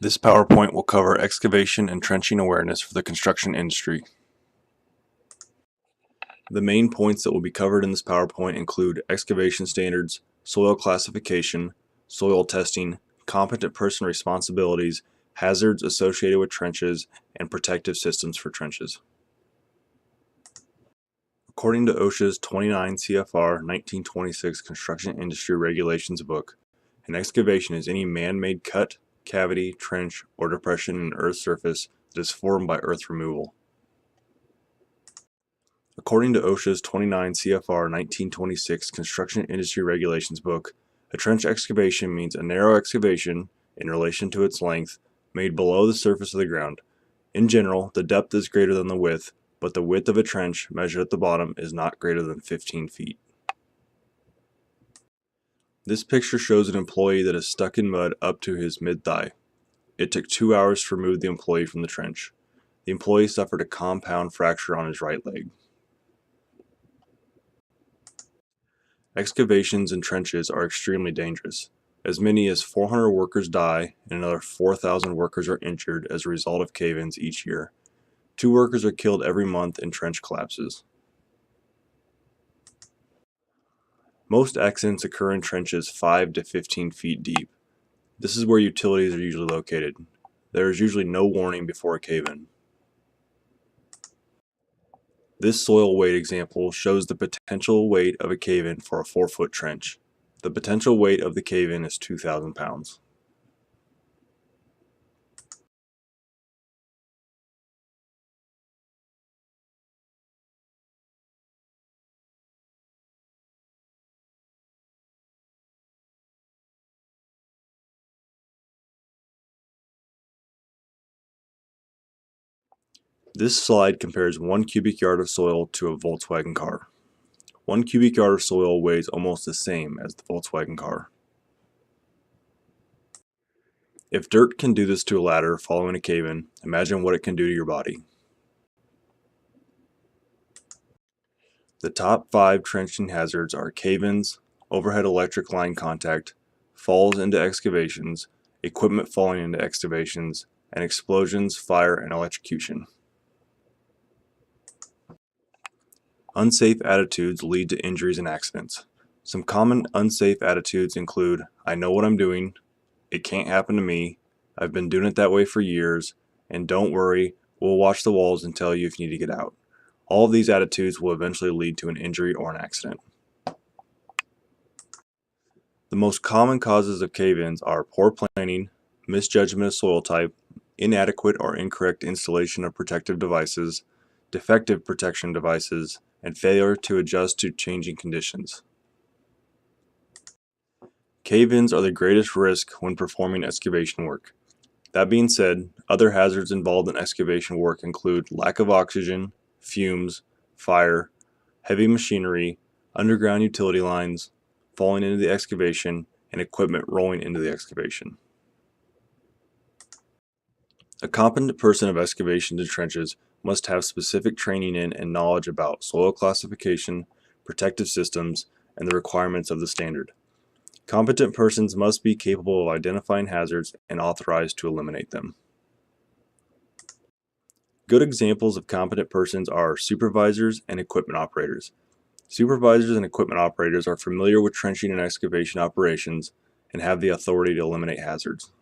This PowerPoint will cover excavation and trenching awareness for the construction industry. The main points that will be covered in this PowerPoint include excavation standards, soil classification, soil testing, competent person responsibilities, hazards associated with trenches, and protective systems for trenches. According to OSHA's 29 CFR 1926 Construction Industry Regulations book, an excavation is any man-made cut, cavity, trench, or depression in an earth surface that is formed by earth removal. According to OSHA's 29 CFR 1926 Construction Industry Regulations book, a trench excavation means a narrow excavation, in relation to its length, made below the surface of the ground. In general, the depth is greater than the width, but the width of a trench measured at the bottom is not greater than 15 feet. This picture shows an employee that is stuck in mud up to his mid-thigh. It took 2 hours to remove the employee from the trench. The employee suffered a compound fracture on his right leg. Excavations and trenches are extremely dangerous. As many as 400 workers die and another 4,000 workers are injured as a result of cave-ins each year. 2 workers are killed every month in trench collapses. Most accidents occur in trenches 5 to 15 feet deep. This is where utilities are usually located. There is usually no warning before a cave-in. This soil weight example shows the potential weight of a cave-in for a 4-foot trench. The potential weight of the cave-in is 2,000 pounds. This slide compares 1 cubic yard of soil to a Volkswagen car. 1 cubic yard of soil weighs almost the same as the Volkswagen car. If dirt can do this to a ladder following a cave-in, imagine what it can do to your body. The top 5 trenching hazards are cave-ins, overhead electric line contact, falls into excavations, equipment falling into excavations, and explosions, fire, and electrocution. Unsafe attitudes lead to injuries and accidents. Some common unsafe attitudes include, I know what I'm doing, it can't happen to me, I've been doing it that way for years, and don't worry, we'll watch the walls and tell you if you need to get out. All of these attitudes will eventually lead to an injury or an accident. The most common causes of cave-ins are poor planning, misjudgment of soil type, inadequate or incorrect installation of protective devices, defective protection devices, and failure to adjust to changing conditions. Cave-ins are the greatest risk when performing excavation work. That being said, other hazards involved in excavation work include lack of oxygen, fumes, fire, heavy machinery, underground utility lines, falling into the excavation, and equipment rolling into the excavation. A competent person of excavations and trenches must have specific training in and knowledge about soil classification, protective systems, and the requirements of the standard. Competent persons must be capable of identifying hazards and authorized to eliminate them. Good examples of competent persons are supervisors and equipment operators. Supervisors and equipment operators are familiar with trenching and excavation operations and have the authority to eliminate hazards.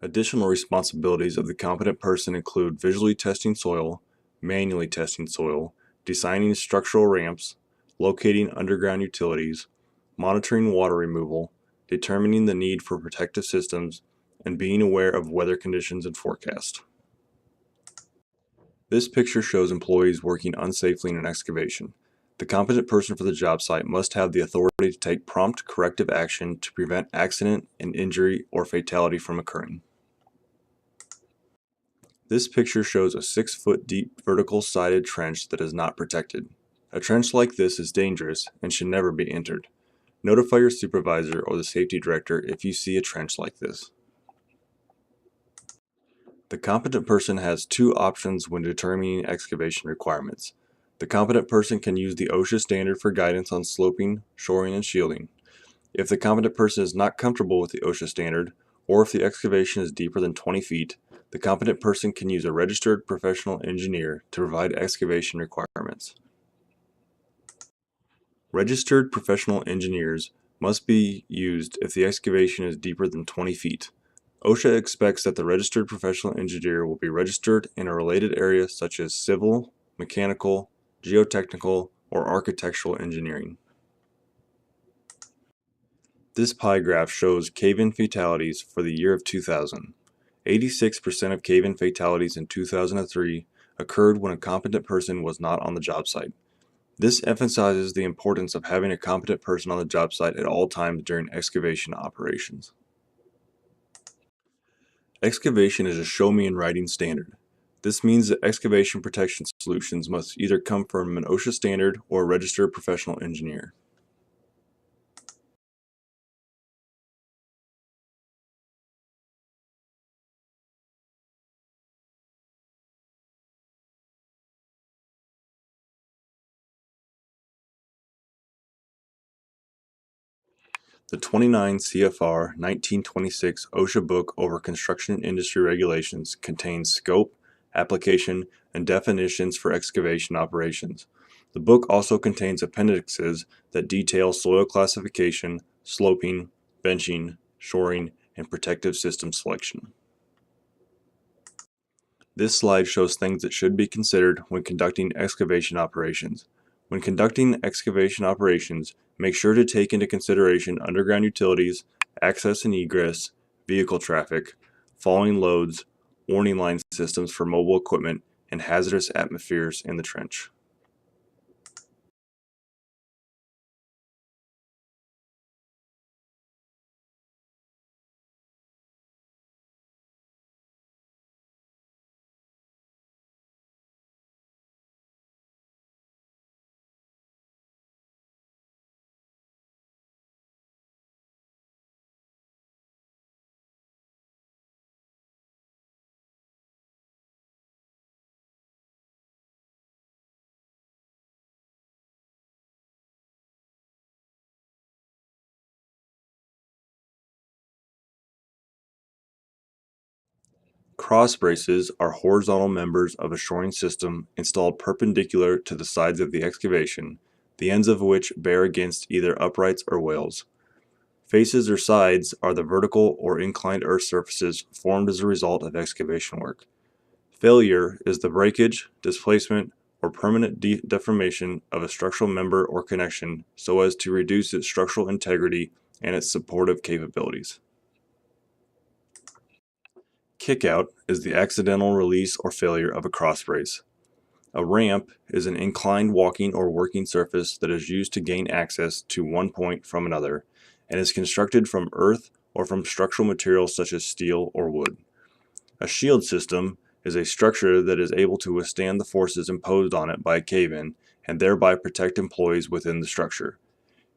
Additional responsibilities of the competent person include visually testing soil, manually testing soil, designing structural ramps, locating underground utilities, monitoring water removal, determining the need for protective systems, and being aware of weather conditions and forecast. This picture shows employees working unsafely in an excavation. The competent person for the job site must have the authority to take prompt corrective action to prevent accident and injury or fatality from occurring. This picture shows a 6-foot deep vertical sided trench that is not protected. A trench like this is dangerous and should never be entered. Notify your supervisor or the safety director if you see a trench like this. The competent person has two options when determining excavation requirements. The competent person can use the OSHA standard for guidance on sloping, shoring, and shielding. If the competent person is not comfortable with the OSHA standard, or if the excavation is deeper than 20 feet, the competent person can use a registered professional engineer to provide excavation requirements. Registered professional engineers must be used if the excavation is deeper than 20 feet. OSHA expects that the registered professional engineer will be registered in a related area such as civil, mechanical, geotechnical, or architectural engineering. This pie graph shows cave-in fatalities for the year of 2000. 86% of cave-in fatalities in 2003 occurred when a competent person was not on the job site. This emphasizes the importance of having a competent person on the job site at all times during excavation operations. Excavation is a show me in writing standard. This means that excavation protection solutions must either come from an OSHA standard or a registered professional engineer. The 29 CFR 1926 OSHA Book over Construction Industry Regulations contains scope, application, and definitions for excavation operations. The book also contains appendixes that detail soil classification, sloping, benching, shoring, and protective system selection. This slide shows things that should be considered when conducting excavation operations. When conducting excavation operations, make sure to take into consideration underground utilities, access and egress, vehicle traffic, falling loads, warning line systems for mobile equipment, and hazardous atmospheres in the trench. Cross braces are horizontal members of a shoring system installed perpendicular to the sides of the excavation, the ends of which bear against either uprights or wales. Faces or sides are the vertical or inclined earth surfaces formed as a result of excavation work. Failure is the breakage, displacement, or permanent deformation of a structural member or connection so as to reduce its structural integrity and its supportive capabilities. Kickout is the accidental release or failure of a cross brace. A ramp is an inclined walking or working surface that is used to gain access to one point from another and is constructed from earth or from structural materials such as steel or wood. A shield system is a structure that is able to withstand the forces imposed on it by a cave-in and thereby protect employees within the structure.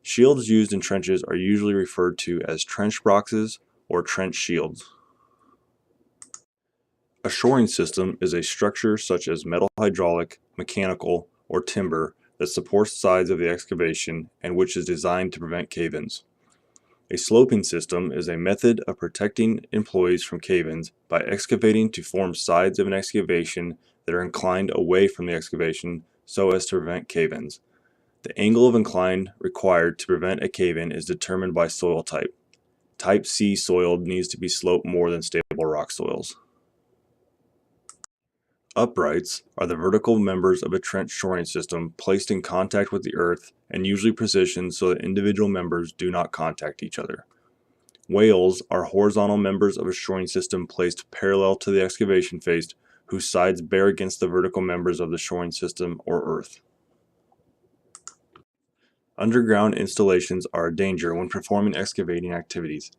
Shields used in trenches are usually referred to as trench boxes or trench shields. A shoring system is a structure such as metal hydraulic, mechanical, or timber that supports sides of the excavation and which is designed to prevent cave-ins. A sloping system is a method of protecting employees from cave-ins by excavating to form sides of an excavation that are inclined away from the excavation so as to prevent cave-ins. The angle of incline required to prevent a cave-in is determined by soil type. Type C soil needs to be sloped more than stable rock soils. Uprights are the vertical members of a trench shoring system placed in contact with the earth and usually positioned so that individual members do not contact each other. Wales are horizontal members of a shoring system placed parallel to the excavation face whose sides bear against the vertical members of the shoring system or earth. Underground installations are a danger when performing excavating activities.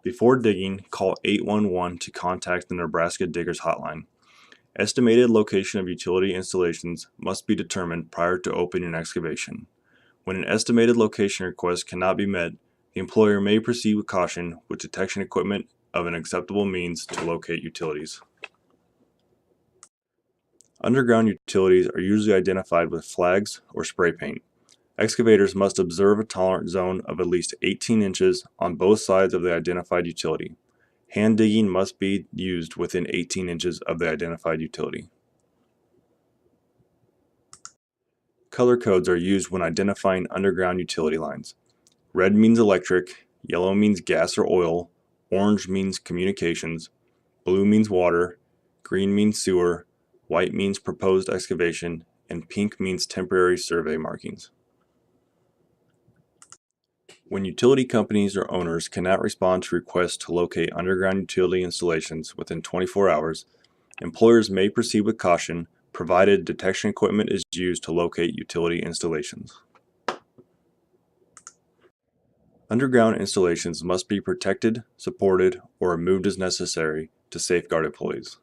Before digging, call 811 to contact the Nebraska Diggers Hotline. Estimated location of utility installations must be determined prior to opening an excavation. When an estimated location request cannot be met, the employer may proceed with caution with detection equipment of an acceptable means to locate utilities. Underground utilities are usually identified with flags or spray paint. Excavators must observe a tolerance zone of at least 18 inches on both sides of the identified utility. Hand digging must be used within 18 inches of the identified utility. Color codes are used when identifying underground utility lines. Red means electric, yellow means gas or oil, orange means communications, blue means water, green means sewer, white means proposed excavation, and pink means temporary survey markings. When utility companies or owners cannot respond to requests to locate underground utility installations within 24 hours, employers may proceed with caution provided detection equipment is used to locate utility installations. Underground installations must be protected, supported, or removed as necessary to safeguard employees.